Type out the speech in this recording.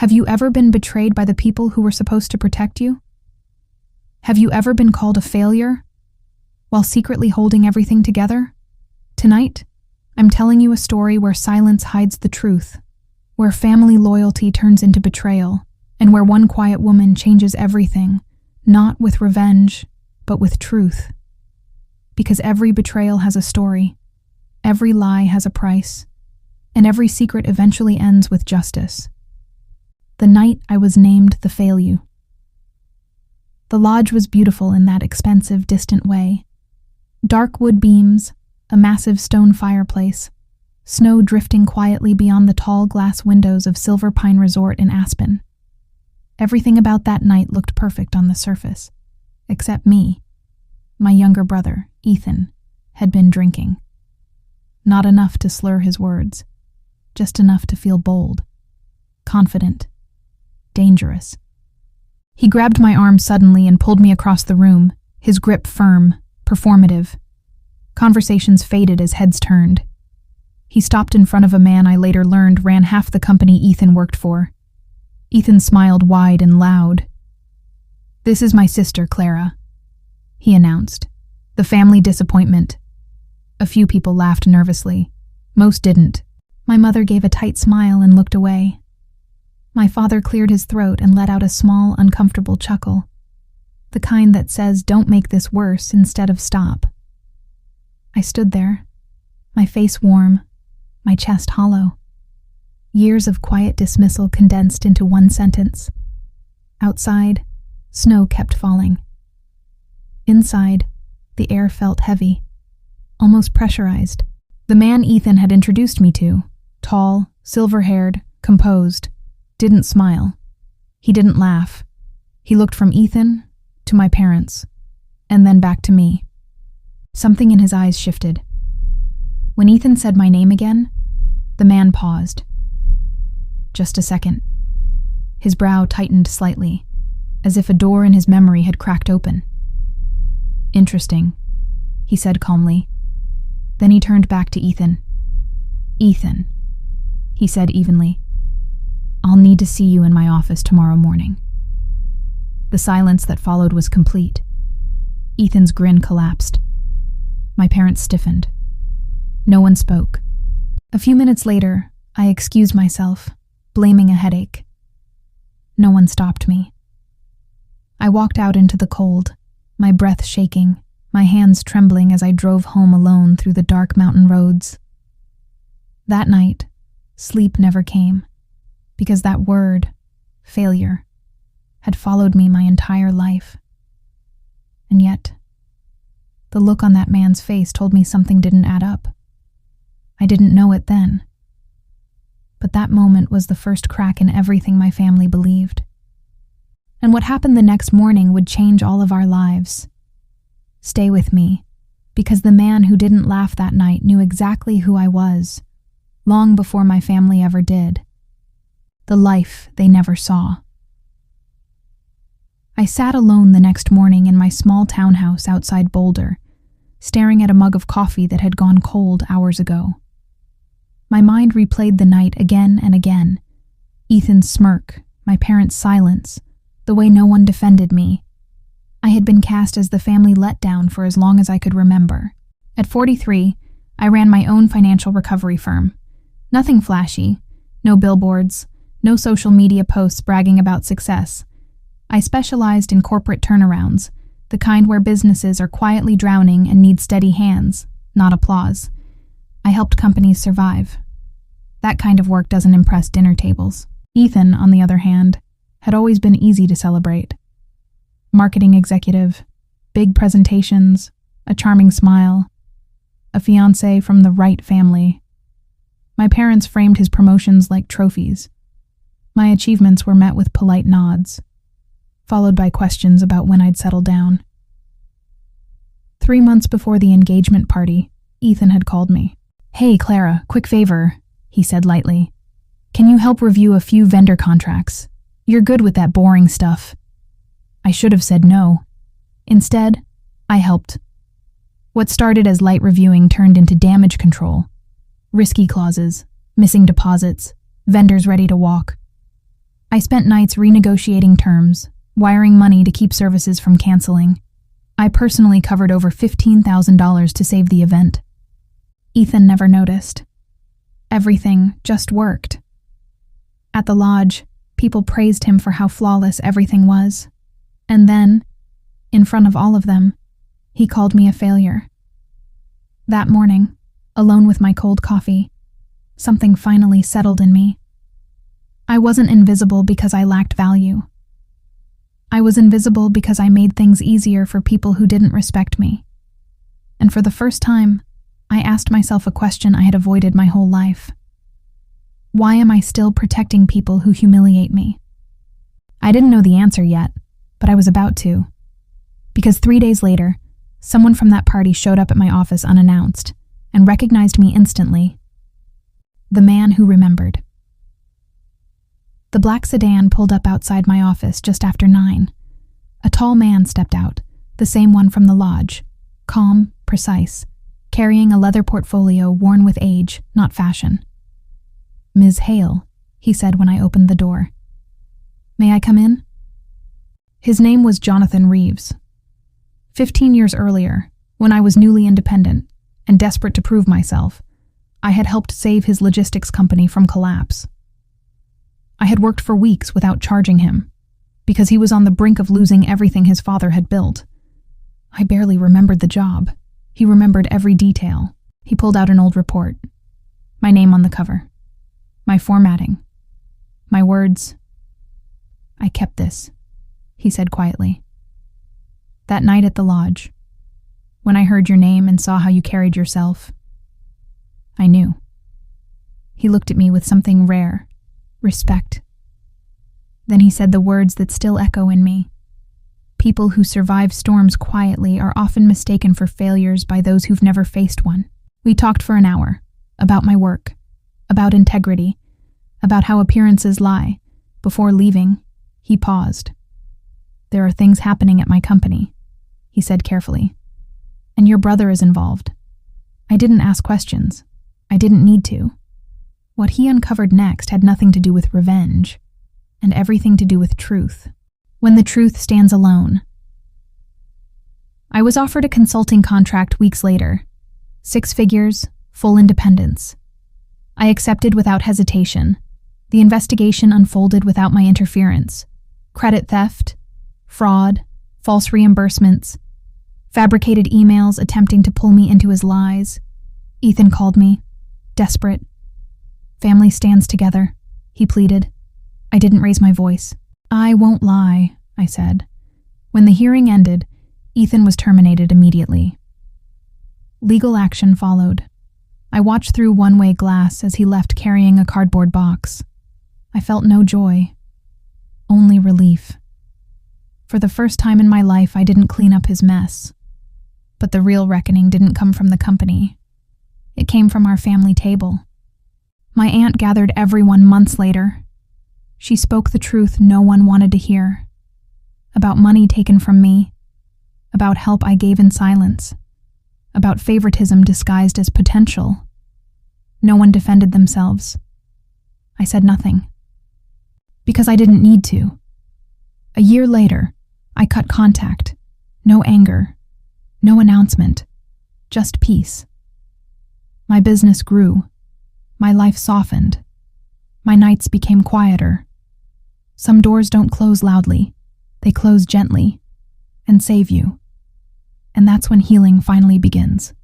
Have you ever been betrayed by the people who were supposed to protect you? Have you ever been called a failure while secretly holding everything together? Tonight, I'm telling you a story where silence hides the truth, where family loyalty turns into betrayal, and where one quiet woman changes everything, not with revenge, but with truth. Because every betrayal has a story, every lie has a price, and every secret eventually ends with justice. The night I was named the failure. The lodge was beautiful in that expensive, distant way. Dark wood beams, a massive stone fireplace, snow drifting quietly beyond the tall glass windows of Silver Pine Resort in Aspen. Everything about that night looked perfect on the surface, except me. My younger brother, Ethan, had been drinking. Not enough to slur his words, just enough to feel bold, confident, dangerous. He grabbed my arm suddenly and pulled me across the room, his grip firm, performative. Conversations faded as heads turned. He stopped in front of a man I later learned ran half the company Ethan worked for. Ethan smiled wide and loud. "This is my sister, Clara," he announced. "The family disappointment." A few people laughed nervously. Most didn't. My mother gave a tight smile and looked away. My father cleared his throat and let out a small, uncomfortable chuckle. The kind that says, "Don't make this worse," instead of "stop." I stood there, my face warm, my chest hollow. Years of quiet dismissal condensed into one sentence. Outside, snow kept falling. Inside, the air felt heavy, almost pressurized. The man Ethan had introduced me to, tall, silver-haired, composed, didn't smile. He didn't laugh. He looked from Ethan to my parents, and then back to me. Something in his eyes shifted. When Ethan said my name again, the man paused. Just a second. His brow tightened slightly, as if a door in his memory had cracked open. "Interesting," he said calmly. Then he turned back to Ethan. "Ethan," he said evenly, "I'll need to see you in my office tomorrow morning." The silence that followed was complete. Ethan's grin collapsed. My parents stiffened. No one spoke. A few minutes later, I excused myself, blaming a headache. No one stopped me. I walked out into the cold, my breath shaking, my hands trembling as I drove home alone through the dark mountain roads. That night, sleep never came, because that word, failure, had followed me my entire life. And yet, the look on that man's face told me something didn't add up. I didn't know it then. But that moment was the first crack in everything my family believed. And what happened the next morning would change all of our lives. Stay with me, because the man who didn't laugh that night knew exactly who I was, long before my family ever did. The life they never saw. I sat alone the next morning in my small townhouse outside Boulder, staring at a mug of coffee that had gone cold hours ago. My mind replayed the night again and again. Ethan's smirk, my parents' silence, the way no one defended me. I had been cast as the family letdown for as long as I could remember. At 43, I ran my own financial recovery firm. Nothing flashy, no billboards, no social media posts bragging about success. I specialized in corporate turnarounds, the kind where businesses are quietly drowning and need steady hands, not applause. I helped companies survive. That kind of work doesn't impress dinner tables. Ethan, on the other hand, had always been easy to celebrate. Marketing executive, big presentations, a charming smile, a fiancé from the right family. My parents framed his promotions like trophies. My achievements were met with polite nods, followed by questions about when I'd settle down. 3 months before the engagement party, Ethan had called me. "Hey, Clara, quick favor," he said lightly. "Can you help review a few vendor contracts? You're good with that boring stuff." I should have said no. Instead, I helped. What started as light reviewing turned into damage control. Risky clauses, missing deposits, vendors ready to walk. I spent nights renegotiating terms, wiring money to keep services from canceling. I personally covered over $15,000 to save the event. Ethan never noticed. Everything just worked. At the lodge, people praised him for how flawless everything was. And then, in front of all of them, he called me a failure. That morning, alone with my cold coffee, something finally settled in me. I wasn't invisible because I lacked value. I was invisible because I made things easier for people who didn't respect me. And for the first time, I asked myself a question I had avoided my whole life. Why am I still protecting people who humiliate me? I didn't know the answer yet, but I was about to. Because 3 days later, someone from that party showed up at my office unannounced and recognized me instantly. The man who remembered. The black sedan pulled up outside my office just after 9. A tall man stepped out, the same one from the lodge, calm, precise, carrying a leather portfolio worn with age, not fashion. "Ms. Hale," he said when I opened the door. "May I come in?" His name was Jonathan Reeves. 15 years earlier, when I was newly independent and desperate to prove myself, I had helped save his logistics company from collapse. I had worked for weeks without charging him, because he was on the brink of losing everything his father had built. I barely remembered the job. He remembered every detail. He pulled out an old report. My name on the cover. My formatting. My words. "I kept this," he said quietly. "That night at the lodge, when I heard your name and saw how you carried yourself, I knew." He looked at me with something rare. Respect. Then he said the words that still echo in me. People who survive storms quietly are often mistaken for failures by those who've never faced one. We talked for an hour, about my work, about integrity, about how appearances lie. Before leaving, he paused. "There are things happening at my company," he said carefully. "And your brother is involved." I didn't ask questions. I didn't need to. What he uncovered next had nothing to do with revenge, and everything to do with truth. When the truth stands alone. I was offered a consulting contract weeks later. 6 figures, full independence. I accepted without hesitation. The investigation unfolded without my interference. Credit theft, fraud, false reimbursements, fabricated emails attempting to pull me into his lies. Ethan called me, desperate. "Family stands together," he pleaded. I didn't raise my voice. "I won't lie," I said. When the hearing ended, Ethan was terminated immediately. Legal action followed. I watched through one-way glass as he left carrying a cardboard box. I felt no joy, only relief. For the first time in my life, I didn't clean up his mess. But the real reckoning didn't come from the company. It came from our family table. My aunt gathered everyone months later. She spoke the truth no one wanted to hear. About money taken from me. About help I gave in silence. About favoritism disguised as potential. No one defended themselves. I said nothing. Because I didn't need to. A year later, I cut contact. No anger. No announcement. Just peace. My business grew. My life softened. My nights became quieter. Some doors don't close loudly. They close gently and save you. And that's when healing finally begins.